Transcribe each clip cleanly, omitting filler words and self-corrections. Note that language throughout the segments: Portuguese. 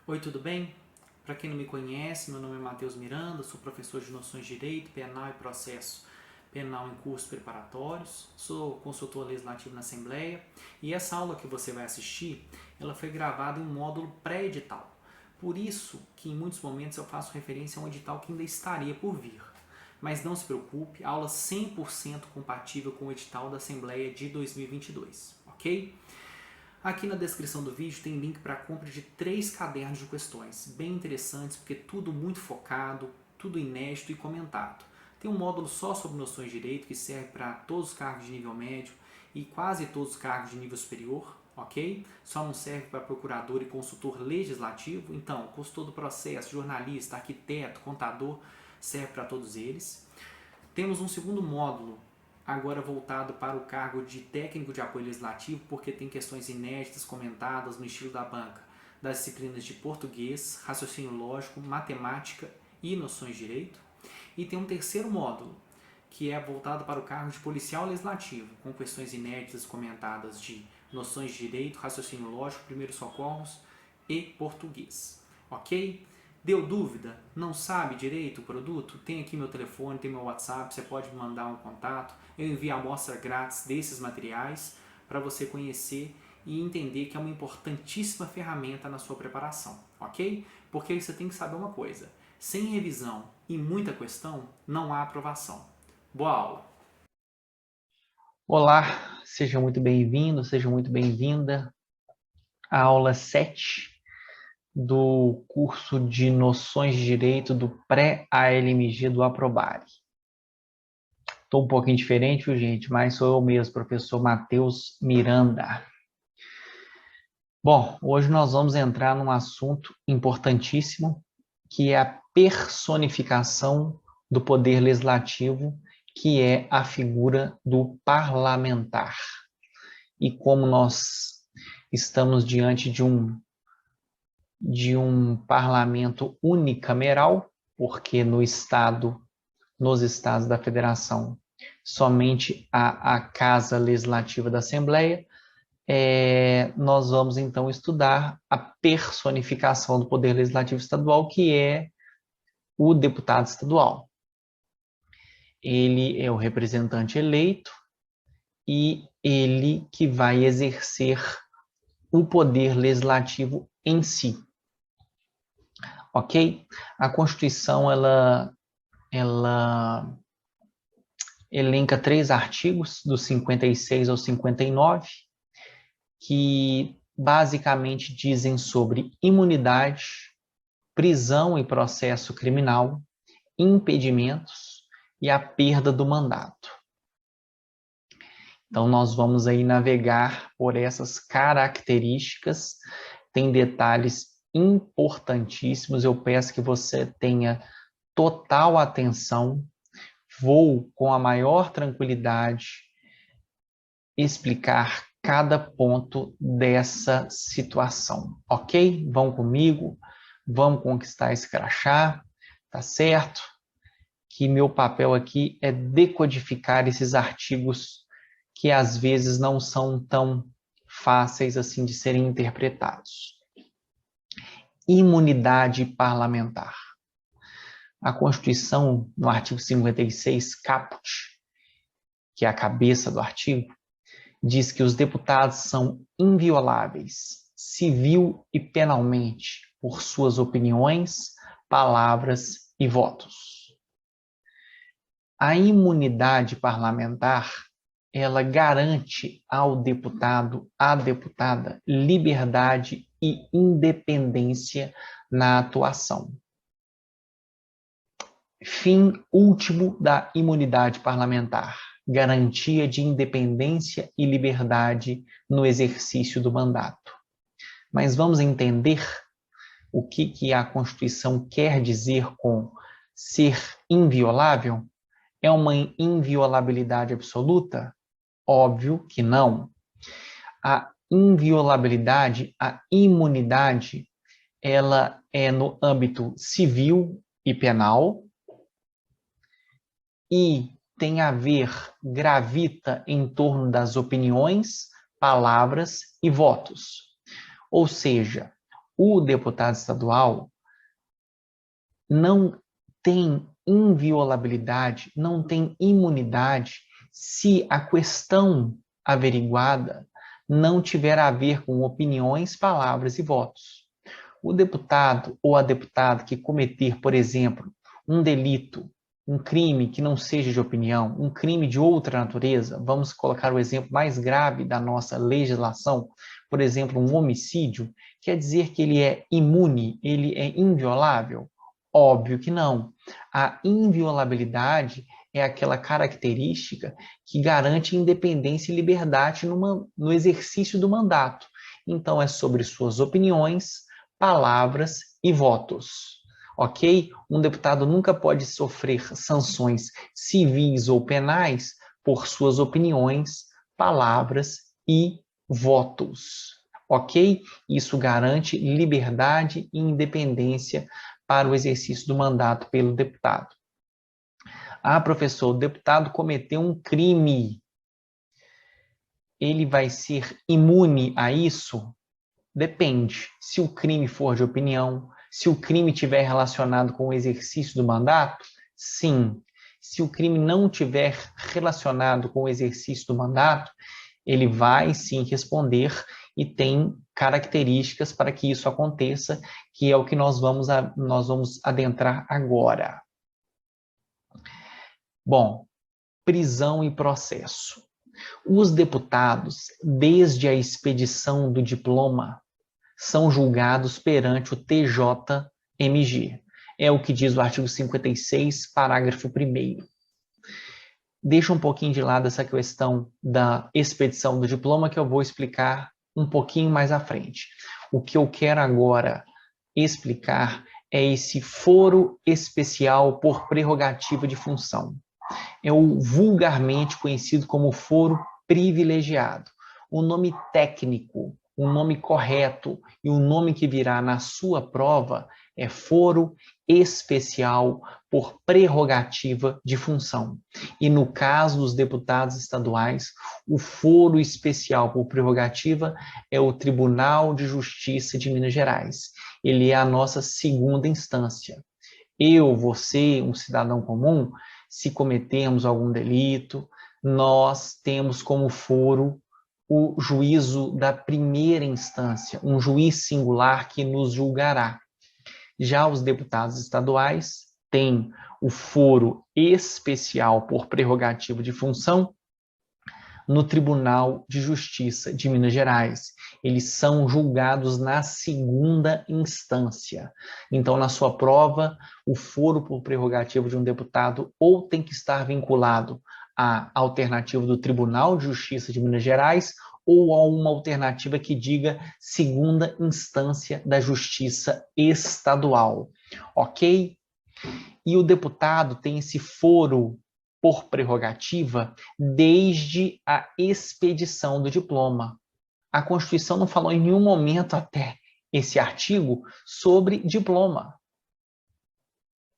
Oi, tudo bem? Para quem não me conhece, meu nome é Matheus Miranda, sou professor de Noções de Direito, Penal e Processo Penal em cursos preparatórios, sou consultor legislativo na Assembleia e essa aula que você vai assistir, ela foi gravada em um módulo pré-edital. Por isso que em muitos momentos eu faço referência a um edital que ainda estaria por vir. Mas não se preocupe, aula 100% compatível com o edital da Assembleia de 2022, ok? Aqui na descrição do vídeo tem link para a compra de 3 cadernos de questões, bem interessantes porque tudo muito focado, tudo inédito e comentado. Tem um módulo só sobre noções de direito que serve para todos os cargos de nível médio e quase todos os cargos de nível superior, ok? Só não serve para procurador e consultor legislativo, então consultor do processo, jornalista, arquiteto, contador, serve para todos eles. Temos um segundo módulo agora voltado para o cargo de técnico de apoio legislativo, porque tem questões inéditas comentadas no estilo da banca, das disciplinas de português, raciocínio lógico, matemática e noções de direito. E tem um terceiro módulo, que é voltado para o cargo de policial legislativo, com questões inéditas comentadas de noções de direito, raciocínio lógico, primeiros socorros e português. Ok? Deu dúvida? Não sabe direito o produto? Tem aqui meu telefone, tem meu WhatsApp, você pode me mandar um contato. Eu envio a amostra grátis desses materiais para você conhecer e entender que é uma importantíssima ferramenta na sua preparação, ok? Porque você tem que saber uma coisa: sem revisão e muita questão, não há aprovação. Boa aula! Olá, seja muito bem-vindo, seja muito bem-vinda à aula 7 do curso de Noções de Direito do Pré-ALMG do Aprobare. Estou um pouquinho diferente, viu, gente? Mas sou eu mesmo, professor Matheus Miranda. Bom, hoje nós vamos entrar num assunto importantíssimo, que é a personificação do poder legislativo, que é a figura do parlamentar. E como nós estamos diante de um parlamento unicameral, porque nos estados da federação, somente a Casa Legislativa da Assembleia, nós vamos então estudar a personificação do Poder Legislativo Estadual, que é o deputado estadual. Ele é o representante eleito e ele que vai exercer o poder legislativo em si. Ok? A Constituição, ela elenca 3 artigos, do 56 ao 59, que basicamente dizem sobre imunidade, prisão e processo criminal, impedimentos e a perda do mandato. Então, nós vamos aí navegar por essas características, tem detalhes importantíssimos, eu peço que você tenha total atenção, vou com a maior tranquilidade explicar cada ponto dessa situação, ok? Vão comigo, vamos conquistar esse crachá, tá certo? Que meu papel aqui é decodificar esses artigos que às vezes não são tão fáceis assim de serem interpretados. Imunidade parlamentar. A Constituição, no artigo 56, caput, que é a cabeça do artigo, diz que os deputados são invioláveis, civil e penalmente, por suas opiniões, palavras e votos. A imunidade parlamentar, ela garante ao deputado, à deputada, liberdade e independência na atuação. Fim último da imunidade parlamentar: garantia de independência e liberdade no exercício do mandato. Mas vamos entender o que a Constituição quer dizer com ser inviolável? É uma inviolabilidade absoluta? Óbvio que não. A inviolabilidade, a imunidade, ela é no âmbito civil e penal, e tem a ver, gravita em torno das opiniões, palavras e votos. Ou seja, o deputado estadual não tem inviolabilidade, não tem imunidade se a questão averiguada não tiver a ver com opiniões, palavras e votos. O deputado ou a deputada que cometer, por exemplo, um delito, um crime que não seja de opinião, um crime de outra natureza, vamos colocar o exemplo mais grave da nossa legislação, por exemplo, um homicídio, quer dizer que ele é imune, ele é inviolável? Óbvio que não. A inviolabilidade é aquela característica que garante independência e liberdade no exercício do mandato. Então, é sobre suas opiniões, palavras e votos. Ok? Um deputado nunca pode sofrer sanções civis ou penais por suas opiniões, palavras e votos. Ok? Isso garante liberdade e independência para o exercício do mandato pelo deputado. Ah, professor, o deputado cometeu um crime. Ele vai ser imune a isso? Depende. Se o crime for de opinião, se o crime estiver relacionado com o exercício do mandato, sim. Se o crime não estiver relacionado com o exercício do mandato, ele vai sim responder e tem características para que isso aconteça, que é o que nós vamos adentrar agora. Bom, prisão e processo. Os deputados, desde a expedição do diploma, são julgados perante o TJMG. É o que diz o artigo 56, parágrafo 1º. Deixa um pouquinho de lado essa questão da expedição do diploma, que eu vou explicar um pouquinho mais à frente. O que eu quero agora explicar é esse foro especial por prerrogativa de função. É o vulgarmente conhecido como foro privilegiado. O nome técnico, o nome correto e o nome que virá na sua prova é foro especial por prerrogativa de função. E no caso dos deputados estaduais, o foro especial por prerrogativa é o Tribunal de Justiça de Minas Gerais. Ele é a nossa segunda instância. Eu, você, um cidadão comum, se cometermos algum delito, nós temos como foro o juízo da primeira instância, um juiz singular que nos julgará. Já os deputados estaduais têm o foro especial por prerrogativa de função no Tribunal de Justiça de Minas Gerais. Eles são julgados na segunda instância. Então, na sua prova, o foro por prerrogativa de um deputado ou tem que estar vinculado à alternativa do Tribunal de Justiça de Minas Gerais ou a uma alternativa que diga segunda instância da Justiça Estadual. Ok? E o deputado tem esse foro por prerrogativa desde a expedição do diploma. A Constituição não falou em nenhum momento até esse artigo sobre diploma.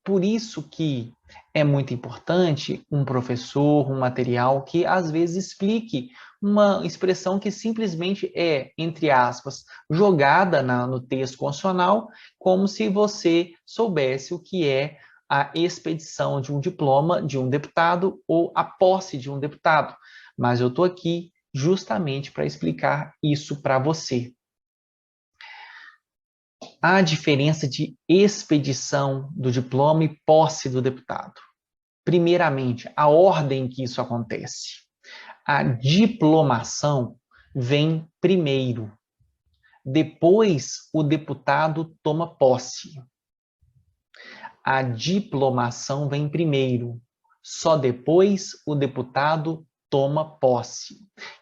Por isso que é muito importante um professor, um material que às vezes explique uma expressão que simplesmente é, entre aspas, jogada no texto constitucional, como se você soubesse o que é a expedição de um diploma de um deputado ou a posse de um deputado. Mas eu estou aqui justamente para explicar isso para você. A diferença de expedição do diploma e posse do deputado. Primeiramente, a ordem que isso acontece. A diplomação vem primeiro. Depois, o deputado toma posse. A diplomação vem primeiro. Só depois o deputado toma posse.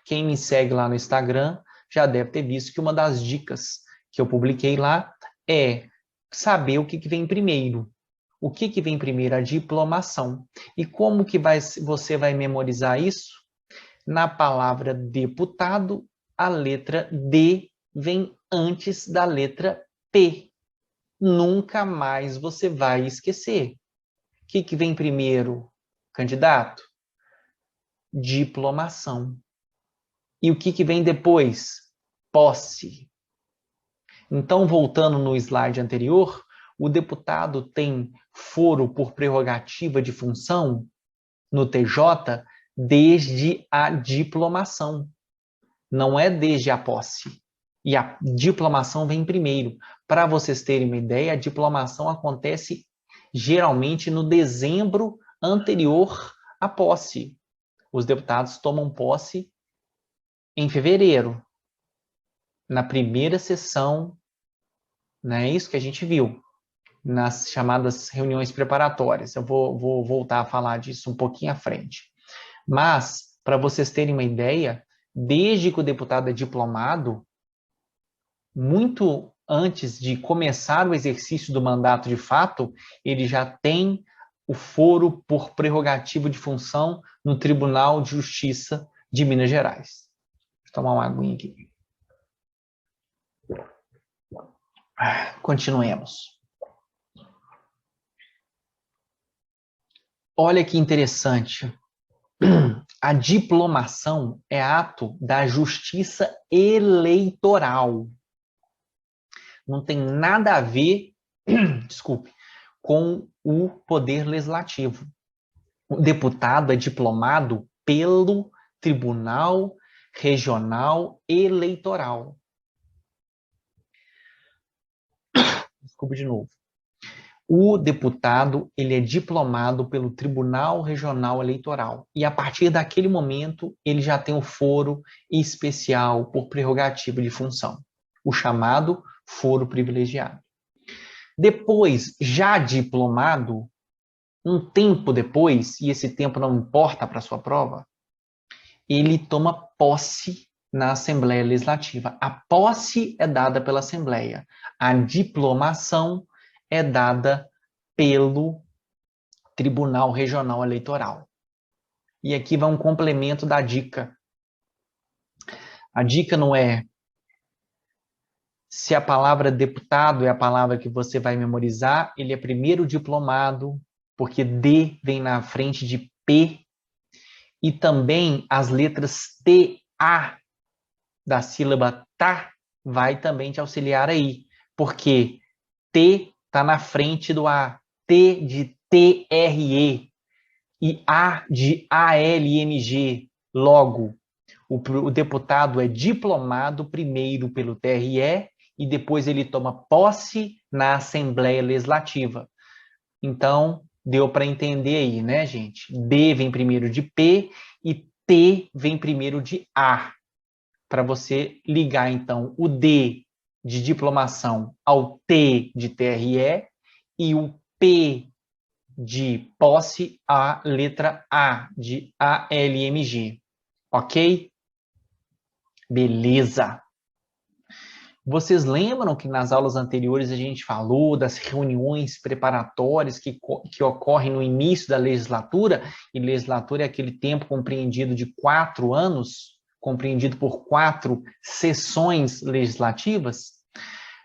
Quem me segue lá no Instagram já deve ter visto que uma das dicas que eu publiquei lá é saber o que vem primeiro. O que vem primeiro? A diplomação. E como que você vai memorizar isso? Na palavra deputado, a letra D vem antes da letra P. Nunca mais você vai esquecer. O que vem primeiro, candidato? Diplomação. E o que vem depois? Posse. Então, voltando no slide anterior, o deputado tem foro por prerrogativa de função no TJ desde a diplomação, não é desde a posse. E a diplomação vem primeiro. Para vocês terem uma ideia, a diplomação acontece geralmente no dezembro anterior à posse. Os deputados tomam posse em fevereiro, na primeira sessão, não é isso que a gente viu, nas chamadas reuniões preparatórias. Eu vou voltar a falar disso um pouquinho à frente. Mas, para vocês terem uma ideia, desde que o deputado é diplomado, muito antes de começar o exercício do mandato de fato, ele já tem o foro por prerrogativa de função no Tribunal de Justiça de Minas Gerais. Vou tomar uma aguinha aqui. Continuemos. Olha que interessante. A diplomação é ato da justiça eleitoral. Não tem nada a ver, desculpe, com o poder legislativo. O deputado é diplomado pelo Tribunal Regional Eleitoral. Desculpe de novo. O deputado, ele é diplomado pelo Tribunal Regional Eleitoral. E a partir daquele momento, ele já tem o foro especial por prerrogativa de função, o chamado foro privilegiado. Depois, já diplomado, um tempo depois, e esse tempo não importa para a sua prova, ele toma posse na Assembleia Legislativa. A posse é dada pela Assembleia. A diplomação é dada pelo Tribunal Regional Eleitoral. E aqui vai um complemento da dica. A dica não é se a palavra deputado é a palavra que você vai memorizar, ele é primeiro diplomado, porque D vem na frente de P, e também as letras T, A da sílaba tá vai também te auxiliar aí, porque T está na frente do A, T de TRE e A de ALMG. Logo, o deputado é diplomado primeiro pelo TRE e depois ele toma posse na Assembleia Legislativa. Então, deu para entender aí, né, gente? D vem primeiro de P e T vem primeiro de A. Para você ligar, então, o D de diplomação ao T de TRE e o P de posse à letra A de ALMG. Ok? Beleza. Vocês lembram que nas aulas anteriores a gente falou das reuniões preparatórias que ocorrem no início da legislatura? E legislatura é aquele tempo compreendido de 4 anos, compreendido por 4 sessões legislativas?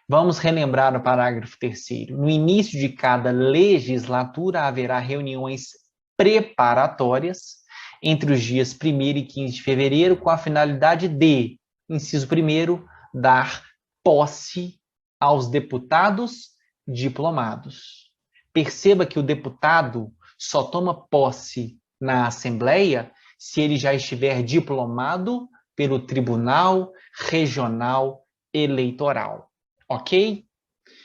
Vamos relembrar o parágrafo 3º. No início de cada legislatura haverá reuniões preparatórias entre os dias 1º e 15 de fevereiro com a finalidade de, inciso 1º, dar posse aos deputados diplomados. Perceba que o deputado só toma posse na Assembleia se ele já estiver diplomado pelo Tribunal Regional Eleitoral. Ok?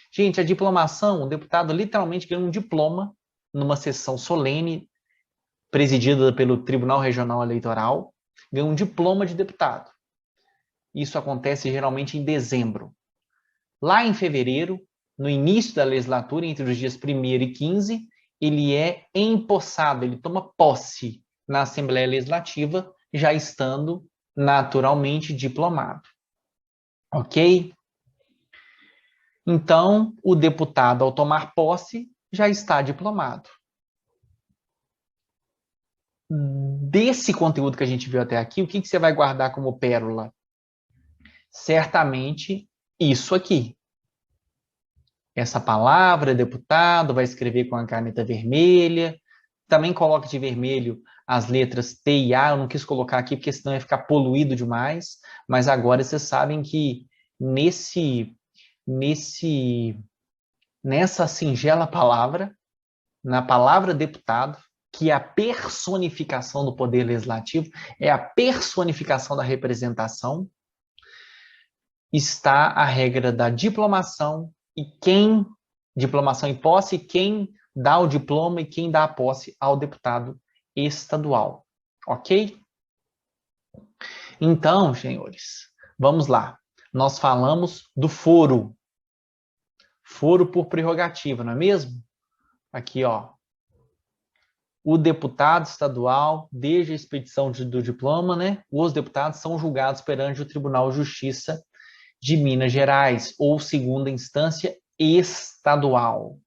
Gente, a diplomação, o deputado literalmente ganha um diploma numa sessão solene presidida pelo Tribunal Regional Eleitoral, ganha um diploma de deputado. Isso acontece geralmente em dezembro. Lá em fevereiro, no início da legislatura, entre os dias 1º e 15, ele é empossado, ele toma posse na Assembleia Legislativa, já estando naturalmente diplomado. Ok? Então, o deputado, ao tomar posse, já está diplomado. Desse conteúdo que a gente viu até aqui, o que você vai guardar como pérola? Certamente isso aqui. Essa palavra, deputado, vai escrever com a caneta vermelha. Também coloque de vermelho as letras T e A. Eu não quis colocar aqui porque senão ia ficar poluído demais. Mas agora vocês sabem que nesse nessa singela palavra, na palavra deputado, que é a personificação do poder legislativo, é a personificação da representação, está a regra da diplomação diplomação e posse, quem dá o diploma e quem dá a posse ao deputado estadual. Ok? Então, senhores, vamos lá. Nós falamos do foro. Foro por prerrogativa, não é mesmo? Aqui, ó. O deputado estadual, desde a expedição do diploma, né? Os deputados são julgados perante o Tribunal de Justiça de Minas Gerais, ou segunda instância estadual.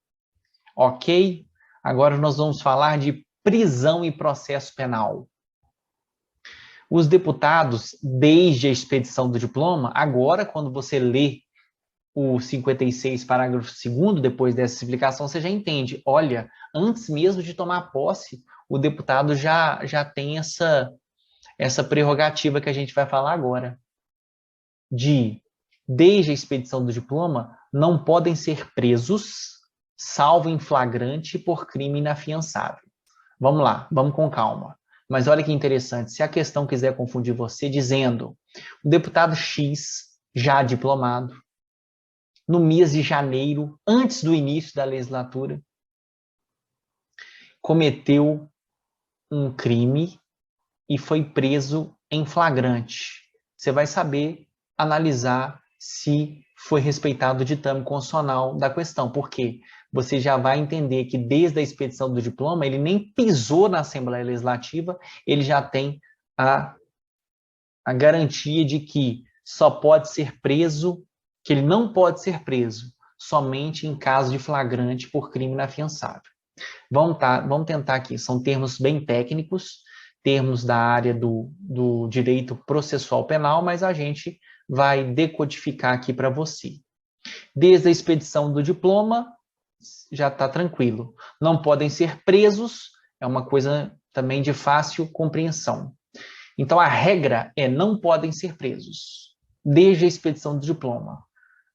Ok? Agora nós vamos falar de prisão e processo penal. Os deputados, desde a expedição do diploma, agora, quando você lê o 56, parágrafo 2º, depois dessa explicação, você já entende. Olha, antes mesmo de tomar posse, o deputado já tem essa prerrogativa que a gente vai falar agora. Desde a expedição do diploma, não podem ser presos, salvo em flagrante, por crime inafiançável. Vamos lá, vamos com calma. Mas olha que interessante, se a questão quiser confundir você dizendo o deputado X, já diplomado, no mês de janeiro, antes do início da legislatura, cometeu um crime e foi preso em flagrante. Você vai saber analisar se foi respeitado o ditame constitucional da questão, porque você já vai entender que desde a expedição do diploma, ele nem pisou na Assembleia Legislativa, ele já tem a garantia de que só pode ser preso, que ele não pode ser preso somente em caso de flagrante por crime inafiançável. Vamos tentar aqui, são termos bem técnicos, termos da área do direito processual penal, mas a gente vai decodificar aqui para você. Desde a expedição do diploma, já está tranquilo. Não podem ser presos, é uma coisa também de fácil compreensão. Então, a regra é não podem ser presos, desde a expedição do diploma.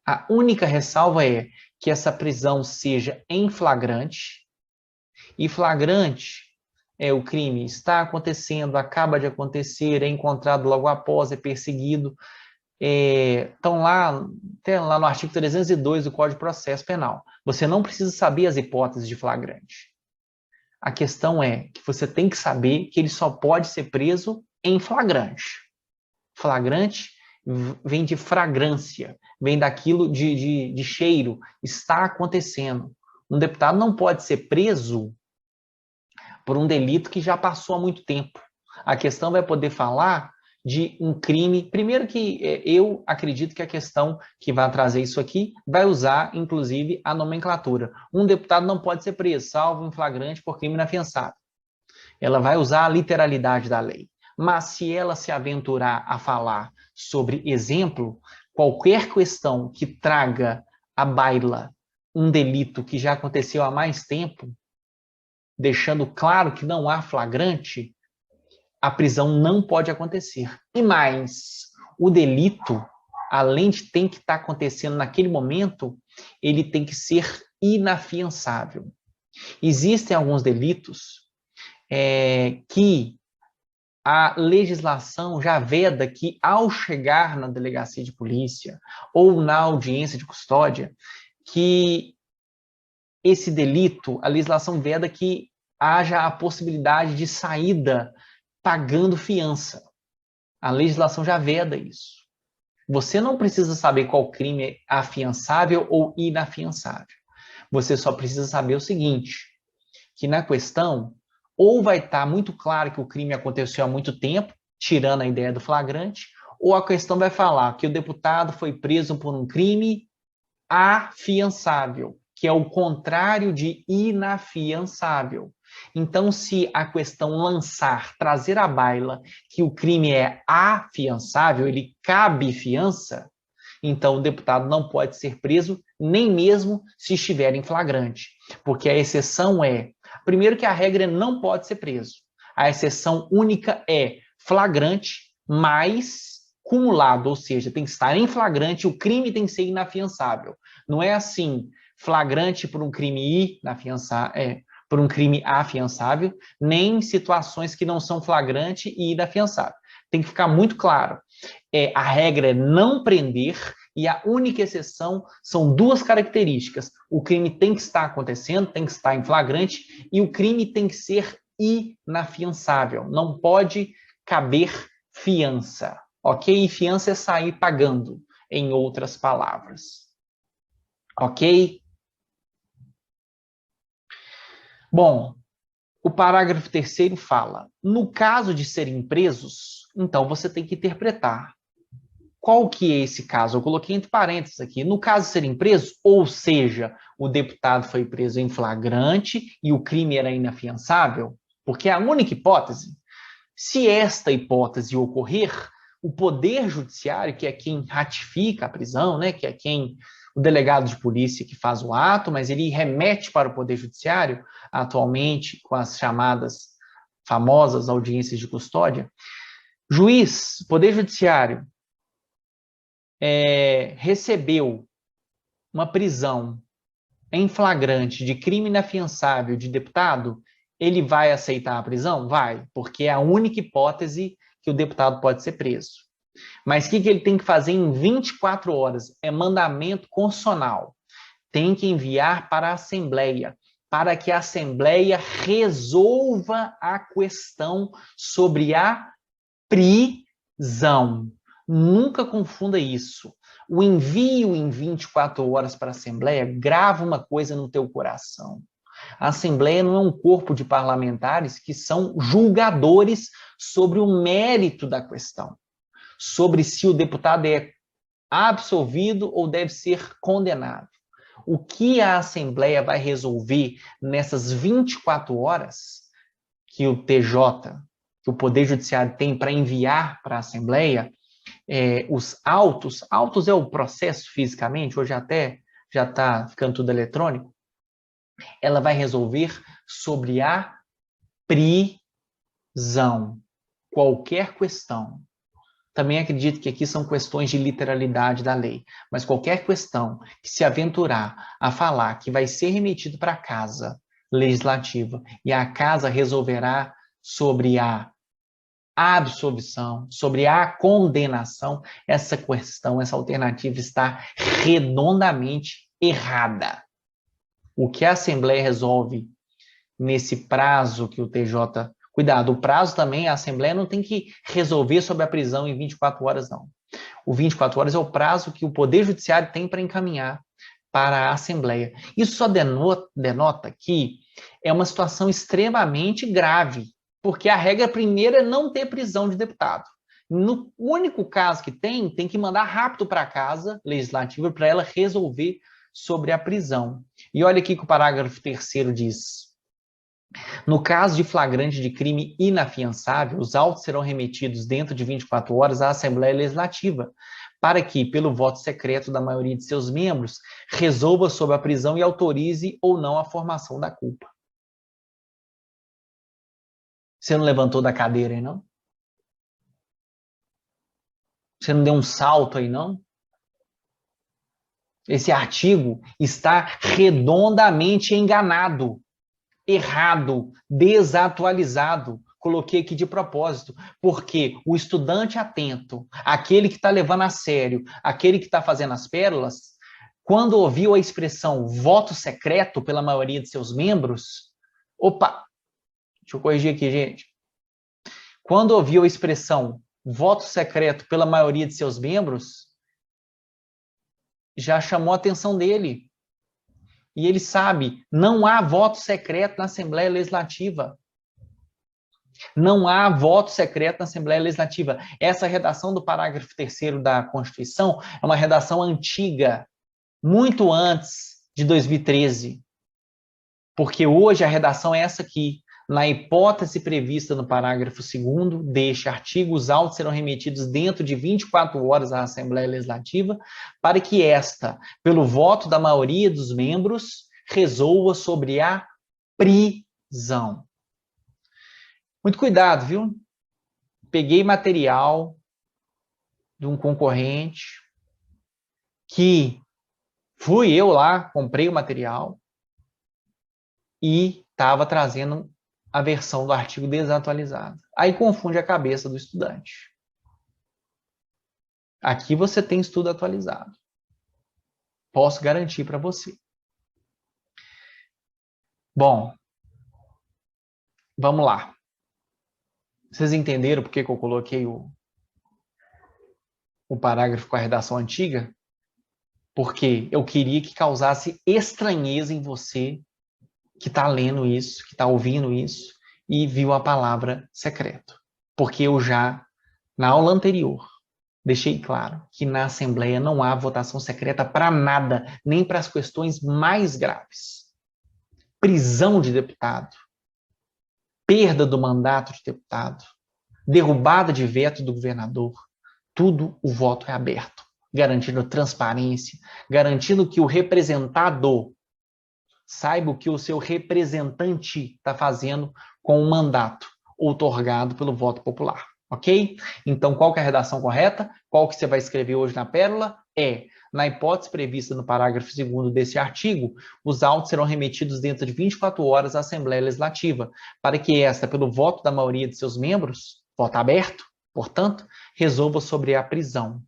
A única ressalva é que essa prisão seja em flagrante, e flagrante é o crime está acontecendo, acaba de acontecer, é encontrado logo após, é perseguido. Estão lá no artigo 302 do Código de Processo Penal. Você não precisa saber as hipóteses de flagrante. A questão é que você tem que saber que ele só pode ser preso em flagrante. Flagrante vem de fragrância, vem daquilo de cheiro, está acontecendo. Um deputado não pode ser preso por um delito que já passou há muito tempo. A questão vai poder falar de um crime. Primeiro que eu acredito que a questão que vai trazer isso aqui vai usar, inclusive, a nomenclatura. Um deputado não pode ser preso, salvo em flagrante por crime inafiançável. Ela vai usar a literalidade da lei. Mas se ela se aventurar a falar sobre exemplo, qualquer questão que traga à baila um delito que já aconteceu há mais tempo, deixando claro que não há flagrante, a prisão não pode acontecer. E mais, o delito, além de ter que estar acontecendo naquele momento, ele tem que ser inafiançável. Existem alguns delitos que a legislação já veda que, ao chegar na delegacia de polícia ou na audiência de custódia, que esse delito, a legislação veda que haja a possibilidade de saída pagando fiança. A legislação já veda isso. Você não precisa saber qual crime é afiançável ou inafiançável. Você só precisa saber o seguinte, que na questão, ou vai estar muito claro que o crime aconteceu há muito tempo, tirando a ideia do flagrante, ou a questão vai falar que o deputado foi preso por um crime afiançável, que é o contrário de inafiançável. Então, se a questão trazer à baila que o crime é afiançável, ele cabe fiança, então o deputado não pode ser preso, nem mesmo se estiver em flagrante. Porque a exceção primeiro que a regra não pode ser preso. A exceção única é flagrante, mais cumulado, ou seja, tem que estar em flagrante, o crime tem que ser inafiançável. Não é assim, flagrante por um crime por um crime afiançável, nem situações que não são flagrante e inafiançável. Tem que ficar muito claro. A regra é não prender e a única exceção são duas características. O crime tem que estar acontecendo, tem que estar em flagrante e o crime tem que ser inafiançável. Não pode caber fiança, ok? E fiança é sair pagando, em outras palavras. Ok? Bom, o parágrafo 3º fala, no caso de serem presos, então você tem que interpretar. Qual que é esse caso? Eu coloquei entre parênteses aqui. No caso de serem presos, ou seja, o deputado foi preso em flagrante e o crime era inafiançável, porque é a única hipótese. Se esta hipótese ocorrer, o Poder Judiciário, que é quem ratifica a prisão, né, que é quem o delegado de polícia que faz o ato, mas ele remete para o Poder Judiciário, atualmente com as chamadas famosas audiências de custódia. Juiz, Poder Judiciário, recebeu uma prisão em flagrante de crime inafiançável de deputado, ele vai aceitar a prisão? Vai, porque é a única hipótese que o deputado pode ser preso. Mas o que ele tem que fazer em 24 horas? É mandamento constitucional. Tem que enviar para a Assembleia, para que a Assembleia resolva a questão sobre a prisão. Nunca confunda isso. O envio em 24 horas para a Assembleia grava uma coisa no teu coração. A Assembleia não é um corpo de parlamentares que são julgadores sobre o mérito da questão, sobre se o deputado é absolvido ou deve ser condenado. O que a Assembleia vai resolver nessas 24 horas que o TJ, que o Poder Judiciário tem para enviar para a Assembleia, os autos é o processo fisicamente, hoje até já está ficando tudo eletrônico, ela vai resolver sobre a prisão. Qualquer questão. Também acredito que aqui são questões de literalidade da lei, mas qualquer questão que se aventurar a falar que vai ser remetido para a Casa Legislativa e a Casa resolverá sobre a absolvição, sobre a condenação, essa questão, essa alternativa está redondamente errada. O que a Assembleia resolve nesse prazo que o TJ... Cuidado, o prazo também, a Assembleia não tem que resolver sobre a prisão em 24 horas, não. O 24 horas é o prazo que o Poder Judiciário tem para encaminhar para a Assembleia. Isso só denota que é uma situação extremamente grave, porque a regra primeira é não ter prisão de deputado. No único caso que tem que mandar rápido para a Casa Legislativa para ela resolver sobre a prisão. E olha aqui que o parágrafo 3º diz: no caso de flagrante de crime inafiançável, os autos serão remetidos dentro de 24 horas à Assembleia Legislativa, para que, pelo voto secreto da maioria de seus membros, resolva sobre a prisão e autorize ou não a formação da culpa. Você não levantou da cadeira aí, não? Você não deu um salto aí, não? Esse artigo está redondamente enganado, errado, desatualizado. Coloquei aqui de propósito, porque o estudante atento, aquele que está levando a sério, aquele que está fazendo as pérolas, quando ouviu a expressão voto secreto pela maioria de seus membros, opa, deixa eu corrigir aqui, gente. Quando ouviu a expressão voto secreto pela maioria de seus membros, já chamou a atenção dele. E ele sabe, não há voto secreto na Assembleia Legislativa. Não há voto secreto na Assembleia Legislativa. Essa redação do parágrafo 3º da Constituição é uma redação antiga, muito antes de 2013. Porque hoje a redação é essa aqui. Na hipótese prevista no parágrafo 2º deste artigo, os autos serão remetidos dentro de 24 horas à Assembleia Legislativa, para que esta, pelo voto da maioria dos membros, resolva sobre a prisão. Muito cuidado, viu? Peguei material de um concorrente que fui eu lá, comprei o material e estava trazendo a versão do artigo desatualizada. Aí confunde a cabeça do estudante. Aqui você tem estudo atualizado. Posso garantir para você. Bom, vamos lá. Vocês entenderam por que eu coloquei o parágrafo com a redação antiga? Porque eu queria que causasse estranheza em você que está lendo isso, que está ouvindo isso e viu a palavra secreto. Porque eu já, na aula anterior, deixei claro que na Assembleia não há votação secreta para nada, nem para as questões mais graves. Prisão de deputado, perda do mandato de deputado, derrubada de veto do governador, tudo o voto é aberto, garantindo transparência, garantindo que o representado saiba o que o seu representante está fazendo com o mandato outorgado pelo voto popular, ok? Então, qual que é a redação correta? Qual que você vai escrever hoje na pérola? Na hipótese prevista no parágrafo 2º desse artigo, os autos serão remetidos dentro de 24 horas à Assembleia Legislativa, para que esta, pelo voto da maioria de seus membros, voto aberto, portanto, resolva sobre a prisão.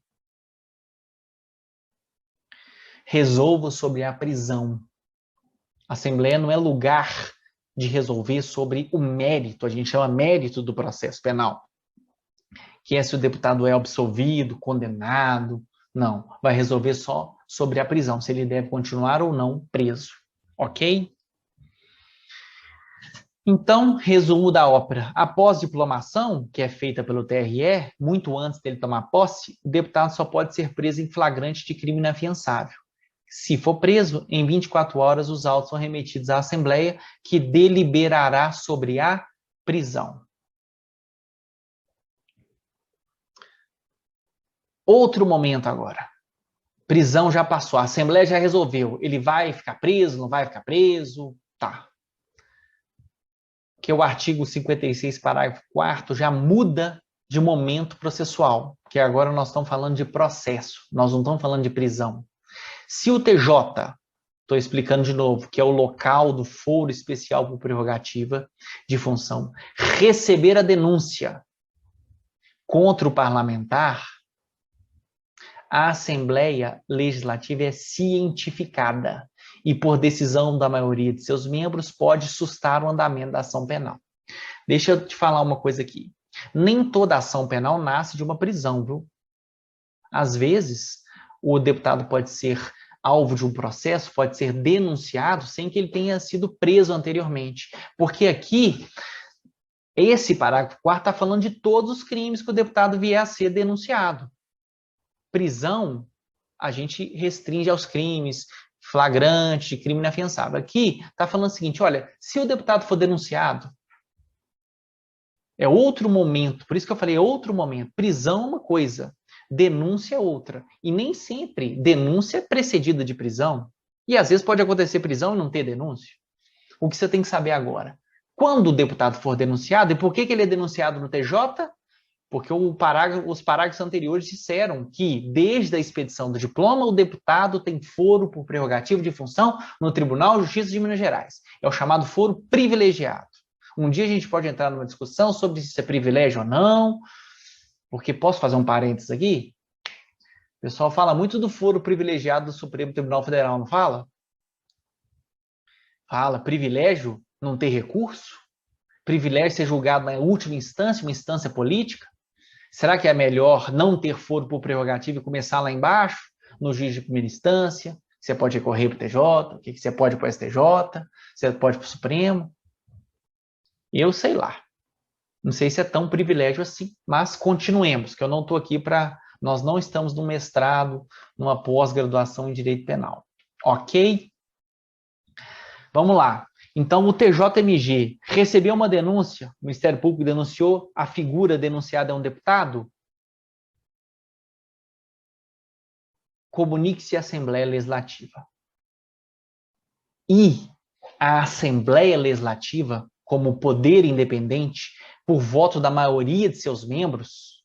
Resolva sobre a prisão. A Assembleia não é lugar de resolver sobre o mérito, a gente chama mérito do processo penal, que é se o deputado é absolvido, condenado. Não, vai resolver só sobre a prisão, se ele deve continuar ou não preso, ok? Então, resumo da ópera. Após diplomação, que é feita pelo TRE, muito antes dele tomar posse, o deputado só pode ser preso em flagrante de crime inafiançável. Se for preso, em 24 horas os autos são remetidos à Assembleia, que deliberará sobre a prisão. Outro momento agora. Prisão já passou, a Assembleia já resolveu. Ele vai ficar preso, não vai ficar preso? Tá. Que o artigo 56, parágrafo 4º, já muda de momento processual, que agora nós estamos falando de processo, nós não estamos falando de prisão. Se o TJ, estou explicando de novo, que é o local do foro especial por prerrogativa de função, receber a denúncia contra o parlamentar, a Assembleia Legislativa é cientificada e, por decisão da maioria de seus membros, pode sustar o andamento da ação penal. Deixa eu te falar uma coisa aqui. Nem toda ação penal nasce de uma prisão, viu? Às vezes, o deputado pode ser alvo de um processo, pode ser denunciado sem que ele tenha sido preso anteriormente. Porque aqui, esse parágrafo 4º está falando de todos os crimes que o deputado vier a ser denunciado. Prisão, a gente restringe aos crimes flagrantes, de crime inafiançável. Aqui está falando o seguinte, olha, se o deputado for denunciado, é outro momento, por isso que eu falei, é outro momento. Prisão é uma coisa, denúncia é outra. E nem sempre denúncia é precedida de prisão. E às vezes pode acontecer prisão e não ter denúncia. O que você tem que saber agora? Quando o deputado for denunciado, e por que ele é denunciado no TJ? Porque os parágrafos anteriores disseram que, desde a expedição do diploma, o deputado tem foro por prerrogativa de função no Tribunal de Justiça de Minas Gerais. É o chamado foro privilegiado. Um dia a gente pode entrar numa discussão sobre se isso é privilégio ou não, porque posso fazer um parênteses aqui? O pessoal fala muito do foro privilegiado do Supremo Tribunal Federal, não fala? Fala, privilégio não ter recurso? Privilégio ser julgado na última instância, uma instância política? Será que é melhor não ter foro por prerrogativa e começar lá embaixo, no juiz de primeira instância? Você pode recorrer para o TJ, o que você pode para o STJ, você pode para o Supremo? Eu sei lá. Não sei se é tão privilégio assim, mas continuemos, que eu não estou aqui para... Nós não estamos num mestrado, numa pós-graduação em Direito Penal. Ok? Vamos lá. Então, o TJMG recebeu uma denúncia, o Ministério Público denunciou, a figura denunciada é um deputado? Comunique-se à Assembleia Legislativa. E a Assembleia Legislativa, como poder independente, por voto da maioria de seus membros,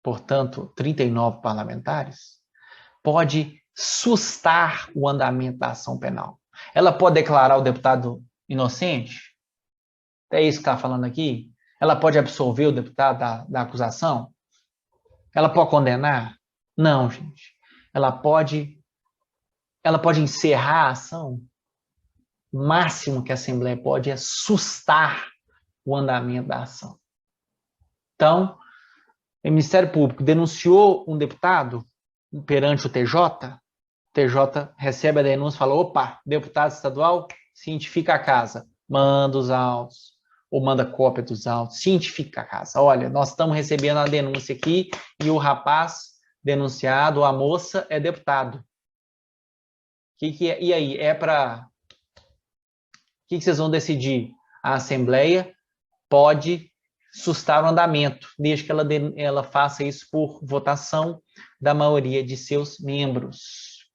portanto, 39 parlamentares, pode sustar o andamento da ação penal. Ela pode declarar o deputado inocente? É isso que está falando aqui? Ela pode absolver o deputado da acusação? Ela pode condenar? Não, gente. Ela pode encerrar a ação. O máximo que a Assembleia pode é sustar o andamento da ação. Então, o Ministério Público denunciou um deputado perante o TJ recebe a denúncia e fala, opa, deputado estadual, cientifica a casa, manda os autos, ou manda cópia dos autos, cientifica a casa. Olha, nós estamos recebendo a denúncia aqui e o rapaz denunciado, ou a moça, é deputado. E aí, o que vocês vão decidir? A Assembleia pode sustar o andamento, desde que ela faça isso por votação da maioria de seus membros.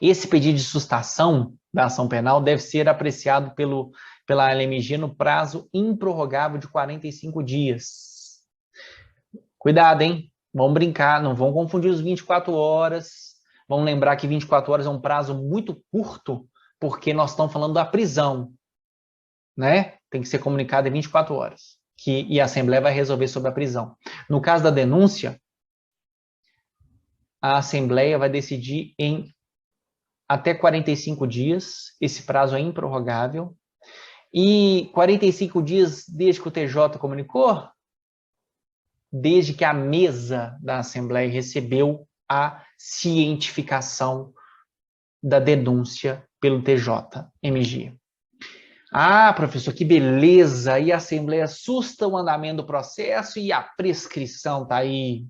Esse pedido de sustação da ação penal deve ser apreciado pela LMG no prazo improrrogável de 45 dias. Cuidado, hein? Vamos brincar, não vão confundir os 24 horas. Vamos lembrar que 24 horas é um prazo muito curto, porque nós estamos falando da prisão, né? Tem que ser comunicado em 24 horas. E a Assembleia vai resolver sobre a prisão. No caso da denúncia, a Assembleia vai decidir em até 45 dias, esse prazo é improrrogável. E 45 dias desde que o TJ comunicou, desde que a mesa da Assembleia recebeu a cientificação da denúncia pelo TJ-MG. Ah, professor, que beleza! E a Assembleia assusta o andamento do processo e a prescrição está aí.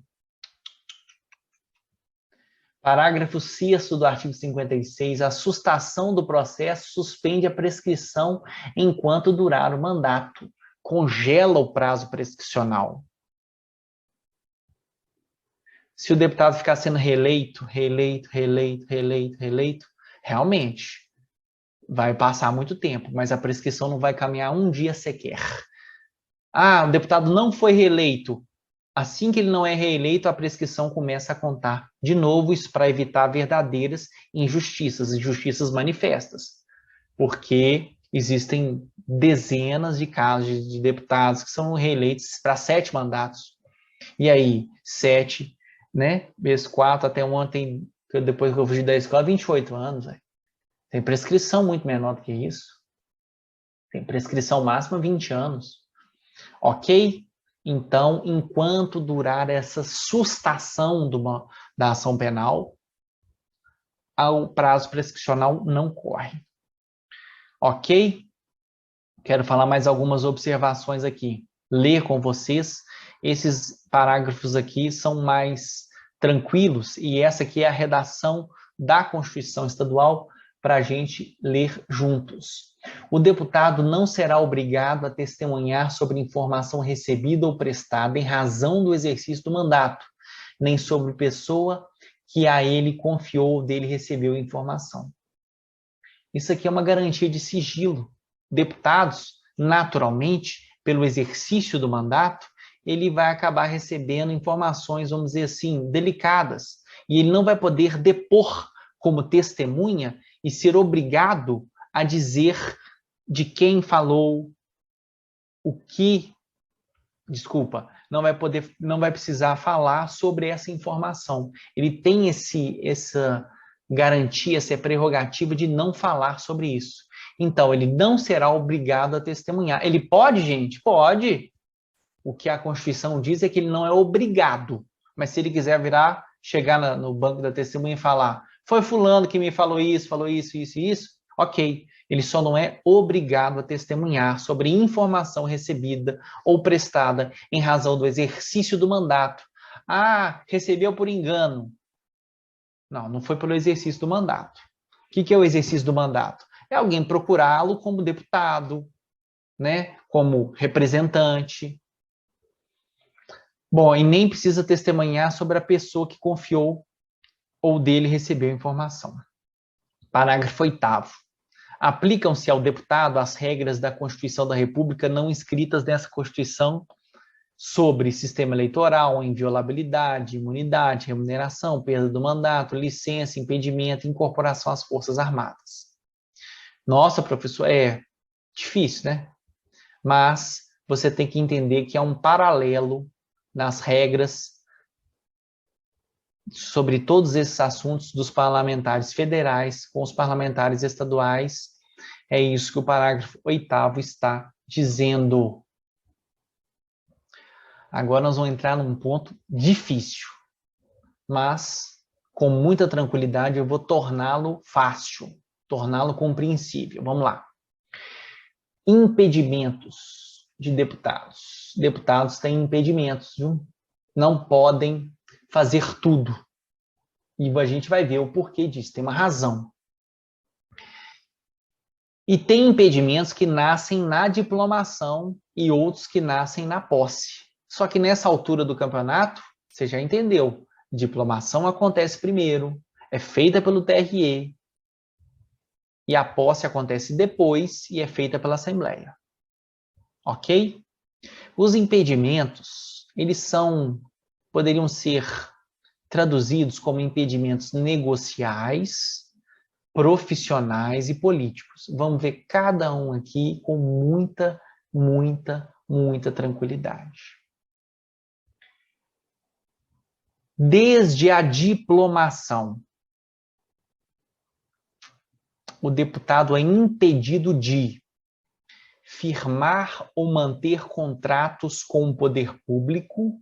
Parágrafo 6º do artigo 56, a sustação do processo suspende a prescrição enquanto durar o mandato, congela o prazo prescricional. Se o deputado ficar sendo reeleito, realmente vai passar muito tempo, mas a prescrição não vai caminhar um dia sequer. Ah, o deputado não foi reeleito. Assim que ele não é reeleito, a prescrição começa a contar de novo, isso para evitar verdadeiras injustiças manifestas, porque existem dezenas de casos de deputados que são reeleitos para 7 mandatos. E aí, 7, né, vezes 4, até ontem, depois que eu fugi da escola, 28 anos. Véio. Tem prescrição muito menor do que isso. Tem prescrição máxima 20 anos. Ok? Então, enquanto durar essa sustação da ação penal, o prazo prescricional não corre. Ok? Quero falar mais algumas observações aqui. Ler com vocês. Esses parágrafos aqui são mais tranquilos e essa aqui é a redação da Constituição Estadual para a gente ler juntos. O deputado não será obrigado a testemunhar sobre informação recebida ou prestada em razão do exercício do mandato, nem sobre pessoa que a ele confiou ou dele recebeu informação. Isso aqui é uma garantia de sigilo. Deputados, naturalmente, pelo exercício do mandato, ele vai acabar recebendo informações, vamos dizer assim, delicadas, e ele não vai poder depor como testemunha e ser obrigado a dizer de quem falou, o que, não vai precisar falar sobre essa informação. Ele tem essa garantia, essa prerrogativa de não falar sobre isso. Então, ele não será obrigado a testemunhar. Ele pode, gente? Pode. O que a Constituição diz é que ele não é obrigado. Mas se ele quiser chegar no banco da testemunha e falar, foi fulano que me falou isso, isso, ok. Ele só não é obrigado a testemunhar sobre informação recebida ou prestada em razão do exercício do mandato. Ah, recebeu por engano. Não, não foi pelo exercício do mandato. O que é o exercício do mandato? É alguém procurá-lo como deputado, né? Como representante. Bom, e nem precisa testemunhar sobre a pessoa que confiou ou dele recebeu a informação. Parágrafo 8º. Aplicam-se ao deputado as regras da Constituição da República não inscritas nessa Constituição sobre sistema eleitoral, inviolabilidade, imunidade, remuneração, perda do mandato, licença, impedimento, incorporação às Forças Armadas. Nossa, professor, é difícil, né? Mas você tem que entender que há um paralelo nas regras sobre todos esses assuntos dos parlamentares federais com os parlamentares estaduais. É isso que o parágrafo 8º está dizendo. Agora nós vamos entrar num ponto difícil, mas com muita tranquilidade eu vou torná-lo fácil, torná-lo compreensível. Vamos lá. Impedimentos de deputados. Deputados têm impedimentos, viu? Não podem fazer tudo. E a gente vai ver o porquê disso, tem uma razão. E tem impedimentos que nascem na diplomação e outros que nascem na posse. Só que nessa altura do campeonato, você já entendeu, diplomação acontece primeiro, é feita pelo TRE, e a posse acontece depois e é feita pela Assembleia. Ok? Os impedimentos, poderiam ser traduzidos como impedimentos negociais, profissionais e políticos. Vamos ver cada um aqui com muita tranquilidade. Desde a diplomação, o deputado é impedido de firmar ou manter contratos com o poder público,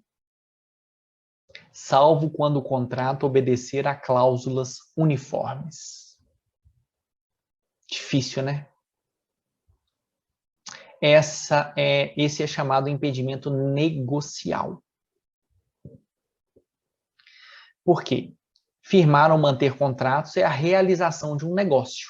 salvo quando o contrato obedecer a cláusulas uniformes. Difícil, né? Esse é chamado impedimento negocial. Por quê? Firmar ou manter contratos é a realização de um negócio.